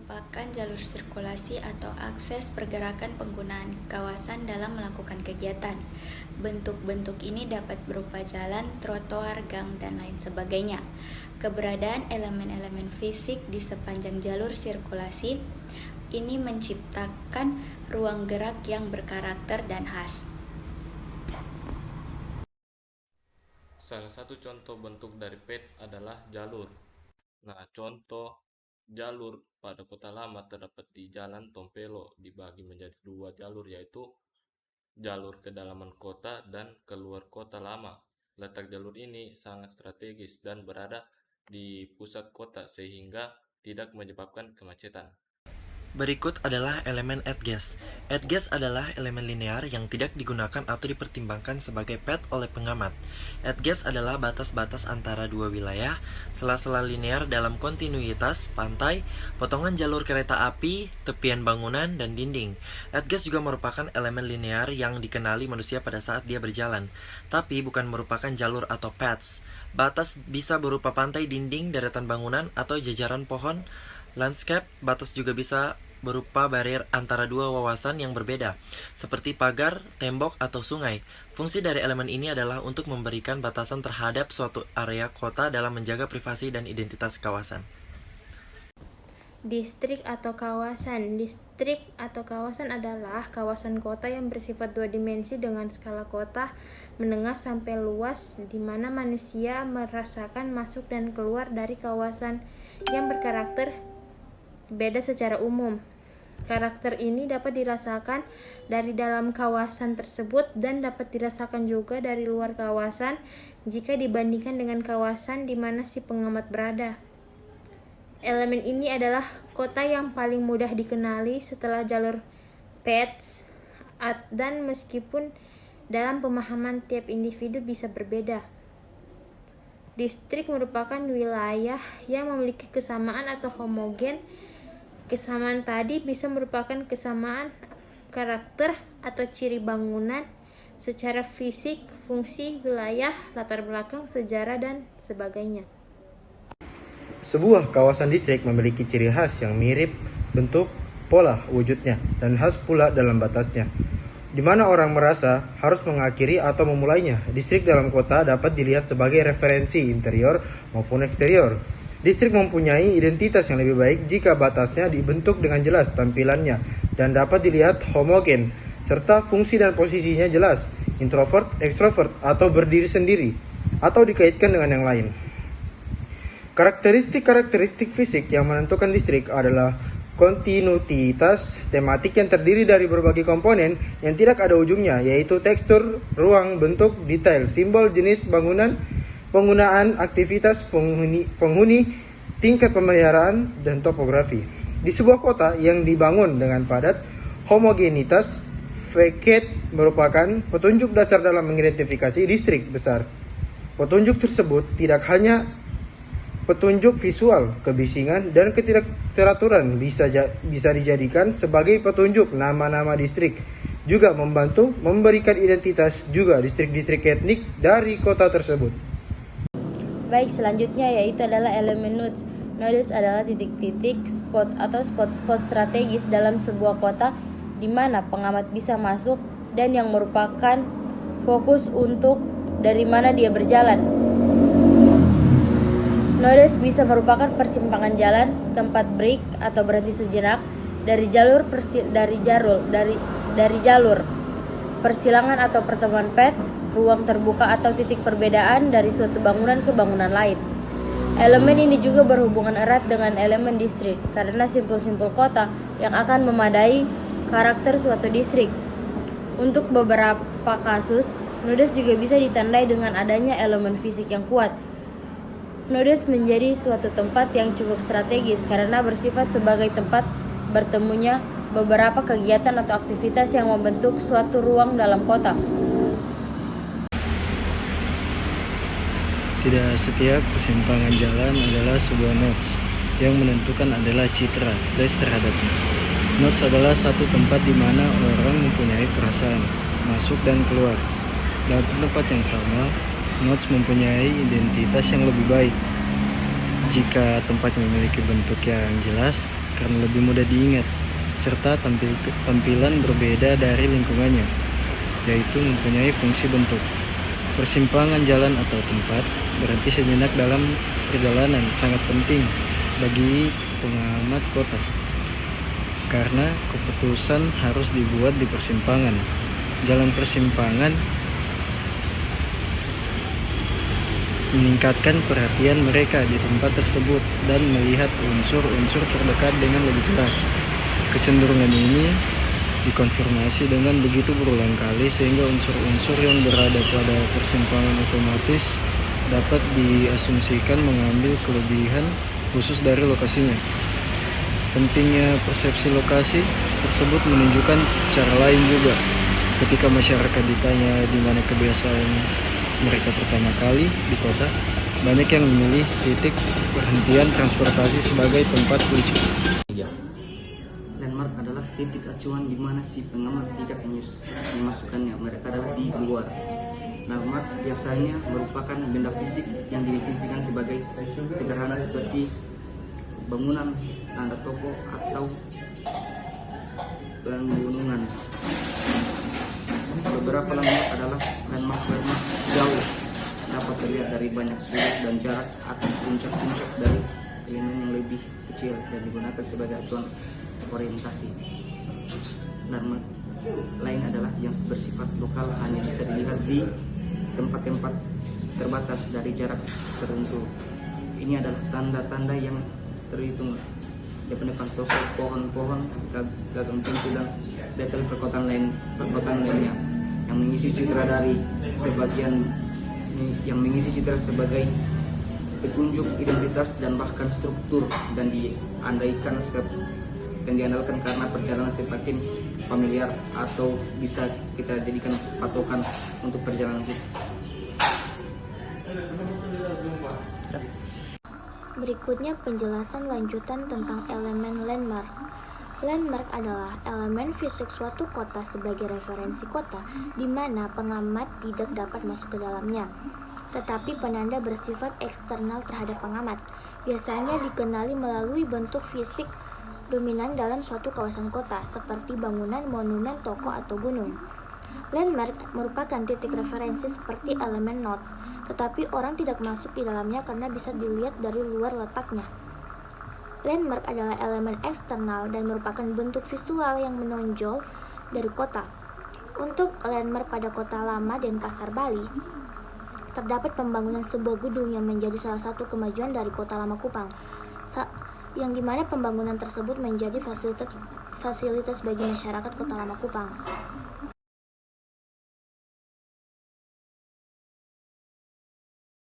merupakan jalur sirkulasi atau akses pergerakan penggunaan kawasan dalam melakukan kegiatan. Bentuk-bentuk ini dapat berupa jalan, trotoar, gang, dan lain sebagainya. Keberadaan elemen-elemen fisik di sepanjang jalur sirkulasi ini menciptakan ruang gerak yang berkarakter dan khas. Salah satu contoh bentuk dari pet adalah jalur. Nah, contoh jalur pada kota lama terdapat di Jalan Tompelo, dibagi menjadi dua jalur, yaitu jalur kedalaman kota dan keluar kota lama. Letak jalur ini sangat strategis dan berada di pusat kota sehingga tidak menyebabkan kemacetan. Berikut adalah elemen adgas. Adgas adalah elemen linear yang tidak digunakan atau dipertimbangkan sebagai pet oleh pengamat. Adgas adalah batas-batas antara dua wilayah, sela-sela linear dalam kontinuitas, pantai, potongan jalur kereta api, tepian bangunan, dan dinding. Adgas juga merupakan elemen linear yang dikenali manusia pada saat dia berjalan, tapi bukan merupakan jalur atau paths. Batas bisa berupa pantai, dinding, deretan bangunan, atau jajaran pohon. Landscape batas juga bisa berupa barrier antara dua wawasan yang berbeda, seperti pagar, tembok, atau sungai. Fungsi dari elemen ini adalah untuk memberikan batasan terhadap suatu area kota dalam menjaga privasi dan identitas kawasan. Distrik atau kawasan. Distrik atau kawasan adalah kawasan kota yang bersifat dua dimensi dengan skala kota menengah sampai luas, di mana manusia merasakan masuk dan keluar dari kawasan yang berkarakter beda secara umum. Karakter ini dapat dirasakan dari dalam kawasan tersebut dan dapat dirasakan juga dari luar kawasan jika dibandingkan dengan kawasan di mana si pengamat berada. Elemen ini adalah kota yang paling mudah dikenali setelah jalur pets, dan meskipun dalam pemahaman tiap individu bisa berbeda. Distrik merupakan wilayah yang memiliki kesamaan atau homogen. Kesamaan tadi bisa merupakan kesamaan karakter atau ciri bangunan secara fisik, fungsi, wilayah, latar belakang, sejarah, dan sebagainya. Sebuah kawasan distrik memiliki ciri khas yang mirip bentuk, pola, wujudnya, dan khas pula dalam batasnya, di mana orang merasa harus mengakhiri atau memulainya. Distrik dalam kota dapat dilihat sebagai referensi interior maupun eksterior. Distrik mempunyai identitas yang lebih baik jika batasnya dibentuk dengan jelas tampilannya dan dapat dilihat homogen, serta fungsi dan posisinya jelas, introvert, extrovert, atau berdiri sendiri, atau dikaitkan dengan yang lain. Karakteristik fisik yang menentukan distrik adalah kontinuitas tematik yang terdiri dari berbagai komponen yang tidak ada ujungnya, yaitu tekstur, ruang, bentuk, detail, simbol, jenis bangunan, penggunaan aktivitas penghuni, tingkat pemeliharaan, dan topografi. Di sebuah kota yang dibangun dengan padat, homogenitas facade merupakan petunjuk dasar dalam mengidentifikasi distrik besar. Petunjuk tersebut tidak hanya petunjuk visual, kebisingan, dan ketidakteraturan bisa dijadikan sebagai petunjuk nama-nama distrik, juga membantu memberikan identitas juga distrik-distrik etnik dari kota tersebut. Baik, selanjutnya yaitu adalah elemen nodes. Nodes adalah titik-titik, spot atau spot-spot strategis dalam sebuah kota di mana pengamat bisa masuk dan yang merupakan fokus untuk dari mana dia berjalan. Nodes bisa merupakan persimpangan jalan, tempat break atau berhenti sejenak dari jalur persilangan atau pertemuan pet, ruang terbuka atau titik perbedaan dari suatu bangunan ke bangunan lain. Elemen ini juga berhubungan erat dengan elemen distrik karena simpul-simpul kota yang akan memadai karakter suatu distrik. Untuk beberapa kasus, nodes juga bisa ditandai dengan adanya elemen fisik yang kuat. Nodes menjadi suatu tempat yang cukup strategis karena bersifat sebagai tempat bertemunya beberapa kegiatan atau aktivitas yang membentuk suatu ruang dalam kota. Tidak setiap persimpangan jalan adalah sebuah nodes. Yang menentukan adalah citra terhadapnya. Nodes adalah satu tempat di mana orang mempunyai perasaan masuk dan keluar. Dalam tempat yang sama, nodes mempunyai identitas yang lebih baik. Jika tempat memiliki bentuk yang jelas, karena lebih mudah diingat, serta tampilan berbeda dari lingkungannya, yaitu mempunyai fungsi bentuk. Persimpangan jalan atau tempat berhenti sejenak dalam perjalanan sangat penting bagi pengamat kota, karena keputusan harus dibuat di persimpangan. Jalan persimpangan meningkatkan perhatian mereka di tempat tersebut dan melihat unsur-unsur terdekat dengan lebih jelas. Kecenderungan ini dikonfirmasi dengan begitu berulang kali sehingga unsur-unsur yang berada pada persimpangan otomatis dapat diasumsikan mengambil kelebihan khusus dari lokasinya. Pentingnya persepsi lokasi tersebut menunjukkan cara lain juga. Ketika masyarakat ditanya di mana kebiasaan mereka pertama kali di kota, banyak yang memilih titik perhentian transportasi sebagai tempat tujuan. Landmark adalah titik acuan di mana si pengamat tidak memasukkannya, mereka adalah di luar. Landmark biasanya merupakan benda fisik yang didefinisikan sebagai sederhana seperti bangunan, tanda toko, atau pegunungan. Beberapa landmark adalah landmark jauh, dapat terlihat dari banyak sudut dan jarak, atau puncak-puncak dari elemen yang lebih kecil dan digunakan sebagai acuan orientasi. Landmark lain adalah yang bersifat lokal, hanya bisa dilihat di tempat-tempat terbatas dari jarak tertentu. Ini adalah tanda-tanda yang terhitung depan toko, pohon-pohon, gagang pintu, dan detail perkotaan lainnya yang mengisi citra sebagai petunjuk identitas dan bahkan struktur, dan diandalkan karena perjalanan semakin familiar atau bisa kita jadikan patokan untuk perjalanan kita. Berikutnya penjelasan lanjutan tentang elemen landmark. Landmark adalah elemen fisik suatu kota sebagai referensi kota, di mana pengamat tidak dapat masuk ke dalamnya. Tetapi penanda bersifat eksternal terhadap pengamat, biasanya dikenali melalui bentuk fisik dominan dalam suatu kawasan kota, seperti bangunan, monumen, toko, atau gunung. Landmark merupakan titik referensi seperti elemen not, tetapi orang tidak masuk di dalamnya karena bisa dilihat dari luar letaknya. Landmark adalah elemen eksternal dan merupakan bentuk visual yang menonjol dari kota. Untuk landmark pada kota lama Denpasar, Bali, terdapat pembangunan sebuah gedung yang menjadi salah satu kemajuan dari kota lama Kupang, yang dimana pembangunan tersebut menjadi fasilitas bagi masyarakat kota lama Kupang.